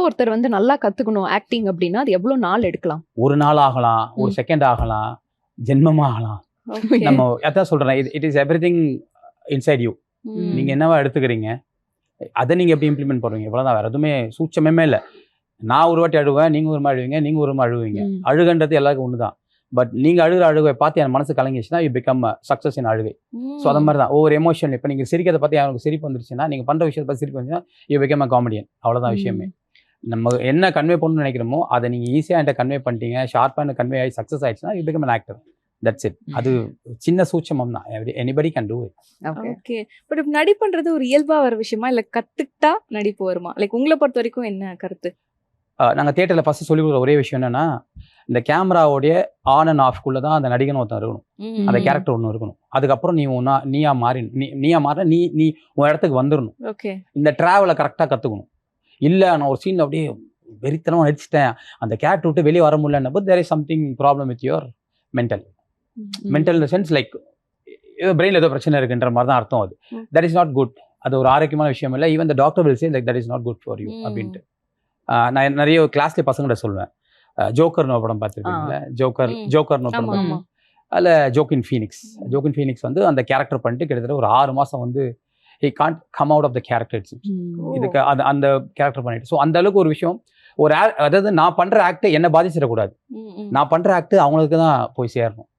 ஒருத்தர் வந்து நல்லா கத்துக்கணும் ஆக்டிங் அப்படின்னா அது எவ்வளவு நாள் எடுக்கலாம்? ஒரு நாள் ஆகலாம், ஒரு செகண்ட் ஆகலாம், ஜென்மமா ஆகலாம். நம்ம அதான் சொல்றேன், it is everything inside you. நீங்க என்னவா எடுத்துக்கிறீங்க, அதை நீங்க எப்படி இம்ப்ளிமெண்ட் பண்ணுவீங்க, இவ்வளவுதான். வேற எதுவுமே சூட்சமே இல்லை. நான் ஒரு வாட்டி அழுவேன், நீங்க ஒரு மாதிரி அழுவீங்க, நீங்க ஒரு மாதிரி அழுவீங்க. அழுகன்றது எல்லாருக்கும் ஒண்ணுதான். பட் நீங்க அழுகை பார்த்து என் மனசு கலங்கிச்சுன்னா யூ பிகம் சக்சஸ் இன் அழுகை. ஸோ அந்த மாதிரி தான் ஒவ்வொரு எமோஷன். இப்போ நீங்க சிரிக்கிறத பார்த்து எனக்கு சிரிப்பு வந்துருச்சுன்னா, நீங்க பண்ற விஷயத்தை பார்த்து சிரிப்பு வந்துச்சுன்னா யூ பிகம் அ காமெடியன். அவ்வளவுதான் விஷயமே. நம்ம என்ன கன்வே பண்ணணும்னு நினைக்கிறோமோ அதை நீங்க ஈஸியா என்கிட்ட கன்வே பண்ணிட்டீங்க, ஷார்ப்பாக கன்வே ஆகி சக்சஸ் ஆயிடுச்சுன்னா you become an actor. That's it. அது சின்ன சூட்சமம் தான். Anybody can do it. Okay. But நடிப்புன்றது ஒரு இயல்பா வர விஷயமா இல்ல கத்துக்கிட்டா நடிப்பு வருமா? லைக் உங்களை பொறுத்த வரைக்கும் என்ன கருத்து? நாங்கள் தியேட்டரில் ஃபஸ்ட்டு சொல்லி கொடுக்குற ஒரே விஷயம் என்னன்னா, இந்த கேமராவோடைய ஆன் அண்ட் ஆஃப்குள்ளே தான் அந்த நடிகன் ஒருத்தன் இருக்கணும், அந்த கேரக்டர் ஒன்று இருக்கணும். அதுக்கப்புறம் நீயா மாற நீ உன் இடத்துக்கு வந்துடணும். ஓகே. இந்த ட்ராவலை கரெக்டாக கற்றுக்கணும். இல்லை நான் ஒரு சீன் அப்படியே வெறித்தனமாக நடிச்சிட்டேன், அந்த கேரக்டர் விட்டு வெளியே வர முடியலன்னா, but there is something problem with your mental in the sense like பிரெயினில் ஏதோ பிரச்சனை இருக்குன்ற மாதிரி தான் அர்த்தம். அது தட் இஸ் நாட் குட். அது ஒரு ஆரோக்கியமான விஷயம் இல்லை. Even the doctor will say like that is not good for you அப்படின்ட்டு. நான் நிறைய கிளாஸ்லேயே பசங்கிட்ட சொல்லுவேன். ஜோக்கர்னு படம் பார்த்துருக்கீங்களா? ஜோக்கர்னு படம். அதில் ஜோக்கின் ஃபீனிக்ஸ் வந்து அந்த கேரக்டர் பண்ணிட்டு கிட்டத்தட்ட ஒரு 6 மாதம் வந்து he can't come out of the character. இதுக்கு அந்த கேரக்டர் பண்ணிட்டு. ஸோ அந்த அளவுக்கு ஒரு விஷயம், அதாவது நான் பண்ற ஆக்ட் என்ன பாதிச்சிடக்கூடாது, நான் பண்ற ஆக்ட் அவங்களுக்கு தான் போய் சேரணும்.